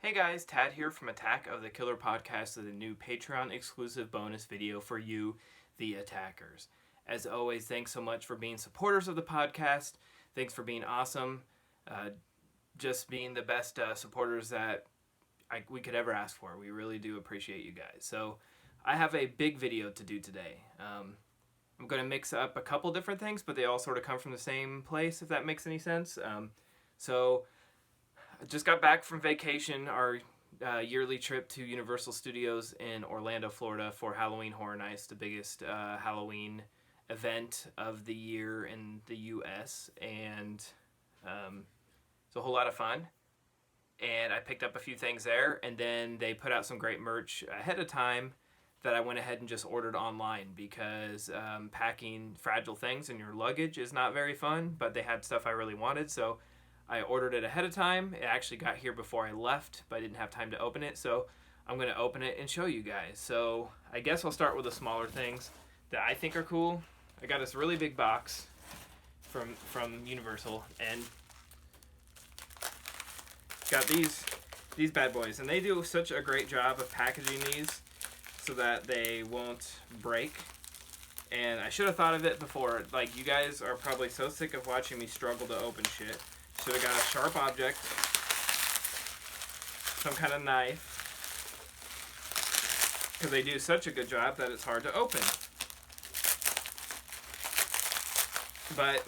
Hey guys, Tad here from Attack of the Killer Podcast with a new Patreon exclusive bonus video for you, the attackers. As always, thanks so much for being supporters of the podcast. Thanks for being awesome. Just being the best supporters that we could ever ask for. We really do appreciate you guys. So I have a big video to do today. I'm going to mix up a couple different things, but they all sort of come from the same place, if that makes any sense. I just got back from vacation, our yearly trip to Universal Studios in Orlando, Florida for Halloween Horror Nights, the biggest Halloween event of the year in the U.S. And it's a whole lot of fun. And I picked up a few things there, and then they put out some great merch ahead of time that I went ahead and just ordered online because packing fragile things in your luggage is not very fun, but they had stuff I really wanted, so I ordered it ahead of time. It actually got here before I left, but I didn't have time to open it, so I'm going to open it and show you guys. So I guess I'll start with the smaller things that I think are cool. I got this really big box from Universal, and got these bad boys, and they do such a great job of packaging these so that they won't break. And I should have thought of it before. Like, you guys are probably so sick of watching me struggle to open shit. Should have got a sharp object, some kind of knife, because they do such a good job that it's hard to open. But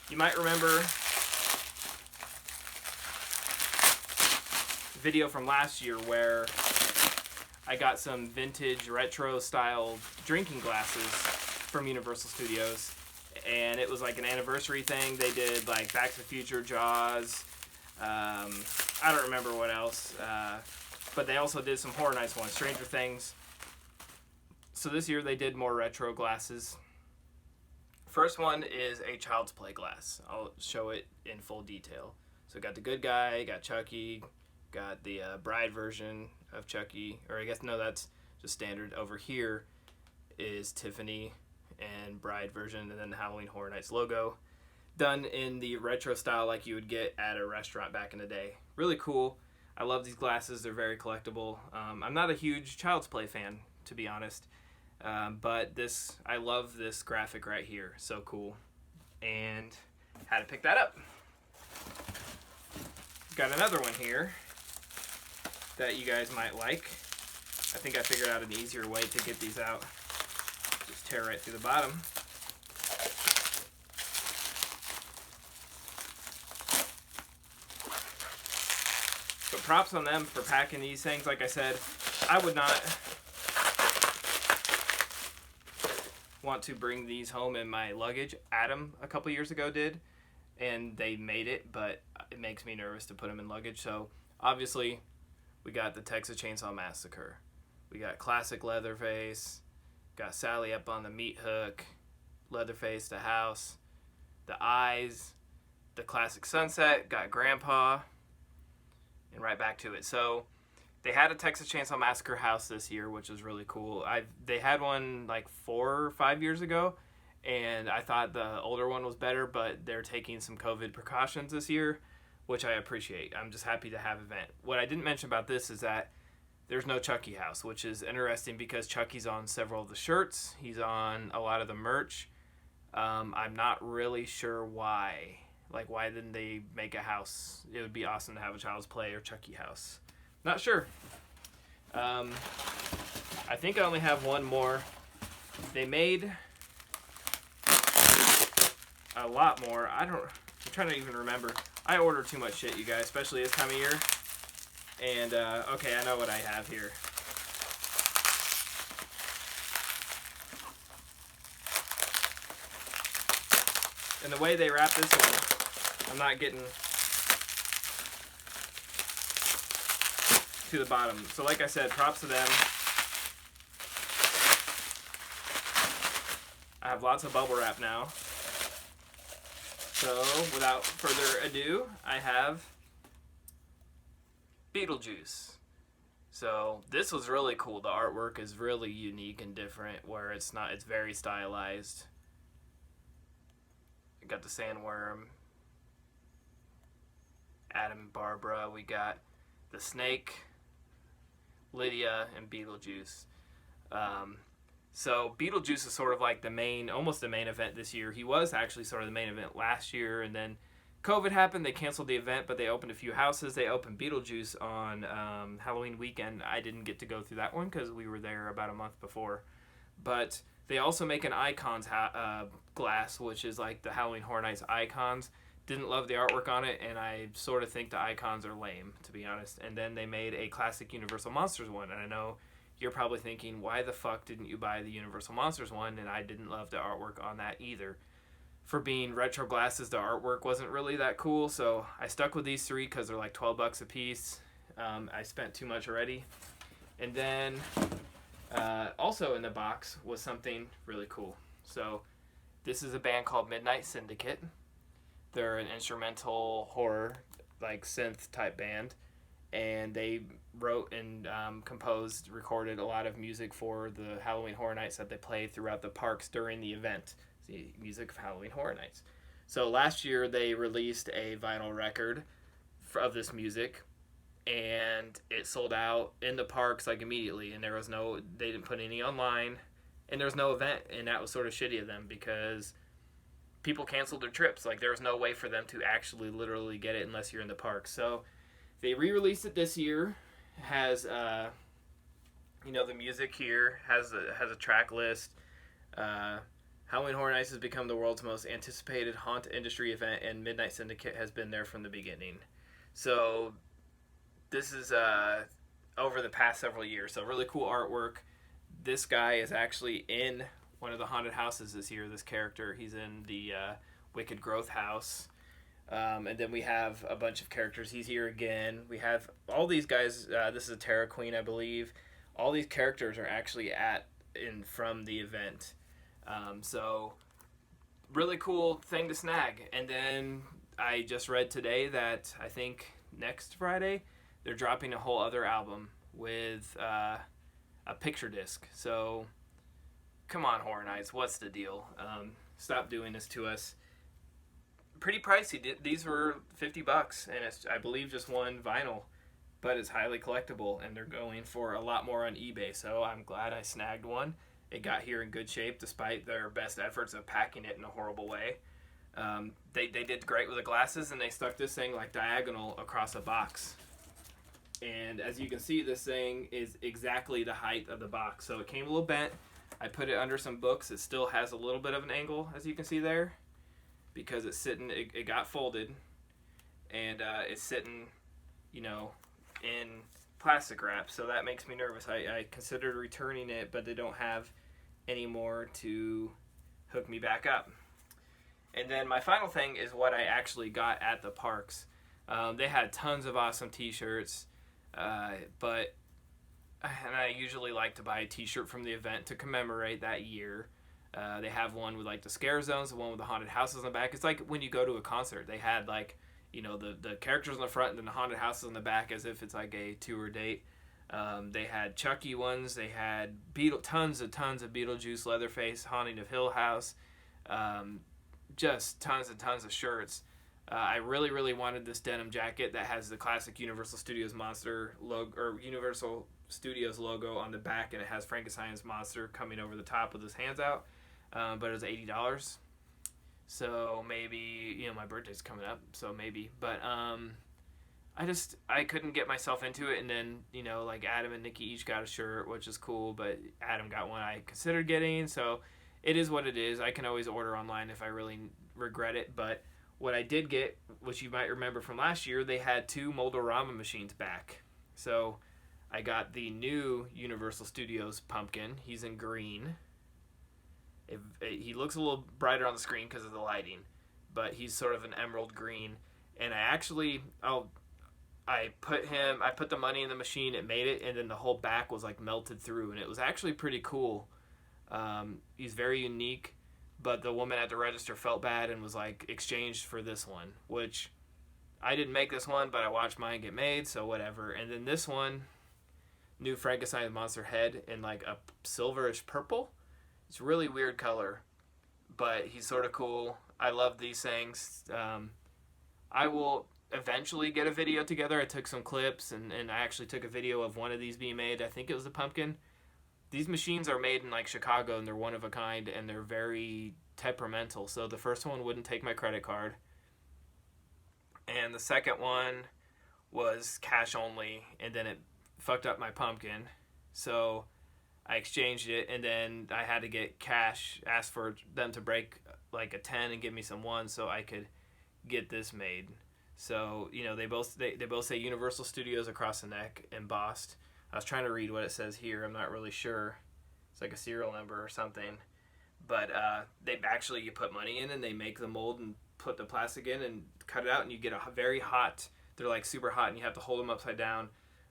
you might remember the video from last year where I got some vintage retro style drinking glasses from Universal Studios. And it was like an anniversary thing. They did like Back to the Future, Jaws. I don't remember what else. But they also did some Horror Nights ones, Stranger Things. So this year they did more retro glasses. First one is a Child's Play glass. I'll show it in full detail. So got the good guy, got Chucky, got the bride version of Chucky. Or I guess, no, that's just standard. Over here is Tiffany and bride version, and then the Halloween Horror Nights logo, done in the retro style like you would get at a restaurant back in the day. Really cool. I love these glasses. They're very collectible. I'm not a huge Child's Play fan, to be honest, but I love this graphic right here. So cool. And had to pick that up. Got another one here that you guys might like. I think I figured out an easier way to get these out. Just tear right through the bottom. But props on them for packing these things. Like I said, I would not want to bring these home in my luggage. Adam a couple years ago did, and they made it, but it makes me nervous to put them in luggage. So obviously we got the Texas Chainsaw Massacre. We got classic Leatherface. Got Sally up on the meat hook, Leatherface, the house, the eyes, the classic sunset, got Grandpa, and right back to it. So they had a Texas Chainsaw Massacre house this year, which was really cool. They had one like 4 or 5 years ago, and I thought the older one was better, but they're taking some COVID precautions this year, which I appreciate. I'm just happy to have an event. What I didn't mention about this is that there's no Chucky house, which is interesting because Chucky's on several of the shirts. He's on a lot of the merch. I'm not really sure why. Like, why didn't they make a house? It would be awesome to have a Child's Play or Chucky house. Not sure. I think I only have one more. They made a lot more. I'm trying to even remember. I order too much shit, you guys, especially this time of year. And, okay, I know what I have here. And the way they wrap this one, I'm not getting to the bottom. So like I said, props to them. I have lots of bubble wrap now. So, without further ado, I have Beetlejuice. So this was really cool. The artwork is really unique and different, where it's very stylized. I got the sandworm, Adam and Barbara. We got the Snake, Lydia, and Beetlejuice. So Beetlejuice is sort of like almost the main event this year. He was actually sort of the main event last year, and then COVID happened. They canceled the event, but they opened a few houses. They opened Beetlejuice on Halloween weekend. I didn't get to go through that one because we were there about a month before. But they also make an Icons glass, which is like the Halloween Horror Nights Icons. Didn't love the artwork on it, and I sort of think the Icons are lame, to be honest. And then they made a classic Universal Monsters one, and I know you're probably thinking, why the fuck didn't you buy the Universal Monsters one? And I didn't love the artwork on that either. For being retro glasses, the artwork wasn't really that cool, so I stuck with these three because they're like $12 a piece. I spent too much already. And then also in the box was something really cool. So this is a band called Midnight Syndicate. They're an instrumental horror, like synth type band, and they wrote and recorded a lot of music for the Halloween Horror Nights that they play throughout the parks during the event. The music of Halloween Horror Nights. So last year they released a vinyl record of this music, and it sold out in the parks like immediately, and they didn't put any online, and there was no event, and that was sort of shitty of them because people canceled their trips. Like, there was no way for them to actually literally get it unless you're in the park. So they re-released it this year. It has the music here, has a track list. Halloween Horror Nights has become the world's most anticipated haunt industry event, and Midnight Syndicate has been there from the beginning. So this is over the past several years. So really cool artwork. This guy is actually in one of the haunted houses this year. This character, he's in the Wicked Growth house. And then we have a bunch of characters. He's here again. We have all these guys. This is a Terror Queen, I believe. All these characters are actually from the event. So really cool thing to snag. And then I just read today that I think next Friday they're dropping a whole other album with a picture disc. So come on, Horror Nights, what's the deal? Stop doing this to us. Pretty pricey. These were $50, and it's, I believe, just one vinyl, but it's highly collectible, and they're going for a lot more on eBay. So I'm glad I snagged one. It got here in good shape despite their best efforts of packing it in a horrible way. They did great with the glasses, and they stuck this thing like diagonal across a box. And as you can see, this thing is exactly the height of the box. So it came a little bent. I put it under some books. It still has a little bit of an angle, as you can see there, because it's sitting, it got folded, and it's sitting, in plastic wrap. So that makes me nervous. I considered returning it, but they don't have any more to hook me back up. And then my final thing is what I actually got at the parks. They had tons of awesome t-shirts, and I usually like to buy a t-shirt from the event to commemorate that year. They have one with like the scare zones, the one with the haunted houses on the back. It's like when you go to a concert, they had like, the characters on the front and then the haunted houses on the back as if it's like a tour date. They had Chucky ones. They had tons of Beetlejuice, Leatherface, Haunting of Hill House. Just tons and tons of shirts. I really, really wanted this denim jacket that has the classic Universal Studios monster logo, or Universal Studios logo on the back, and it has Frankenstein's monster coming over the top with his hands out. But it was $80. So maybe, my birthday's coming up, so maybe. But I couldn't get myself into it, and then, like Adam and Nikki each got a shirt, which is cool, but Adam got one I considered getting, so it is what it is. I can always order online if I really regret it, but what I did get, which you might remember from last year, they had 2 Moldorama machines back. So I got the new Universal Studios pumpkin. He's in green. He looks a little brighter on the screen because of the lighting, but he's sort of an emerald green. And I put the money in the machine, it made it, and then the whole back was like melted through, and it was actually pretty cool. He's very unique. But the woman at the register felt bad and was like exchanged for this one, which I didn't make this one, but I watched mine get made, so whatever. And then this one, new Frankenstein monster head in like a silverish purple. It's a really weird color, but he's sort of cool. I love these things. I will eventually get a video together. I took some clips, and I actually took a video of one of these being made. I think it was the pumpkin. These machines are made in like Chicago, and they're one of a kind, and they're very temperamental. So the first one wouldn't take my credit card, and the second one was cash only, and then it fucked up my pumpkin. So I exchanged it, and then I had to get cash, ask for them to break like a 10 and give me some ones so I could get this made. So, you know, they both say Universal Studios across the neck, embossed. I was trying to read what it says here. I'm not really sure. It's like a serial number or something. But they actually, you put money in and they make the mold and put the plastic in and cut it out, and you get a very hot, they're like super hot, and you have to hold them upside down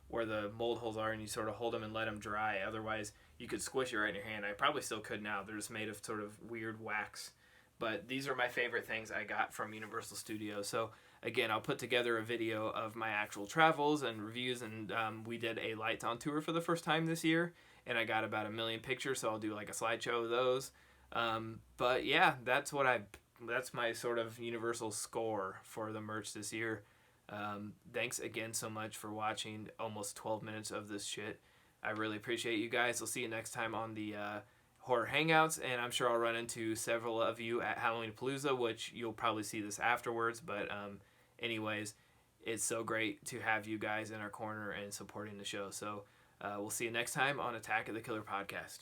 where the mold holes are, and you sort of hold them and let them dry. Otherwise, you could squish it right in your hand. I probably still could now. They're just made of sort of weird wax. But these are my favorite things I got from Universal Studios. So again, I'll put together a video of my actual travels and reviews, and we did a lights on tour for the first time this year, and I got about 1 million pictures, so I'll do like a slideshow of those. But yeah, that's my sort of Universal score for the merch this year. Thanks again so much for watching almost 12 minutes of this shit. I really appreciate you guys. I'll see you next time on the Horror Hangouts, and I'm sure I'll run into several of you at Halloween Palooza, which you'll probably see this afterwards. But anyways, it's so great to have you guys in our corner and supporting the show. So we'll see you next time on Attack of the Killer Podcast.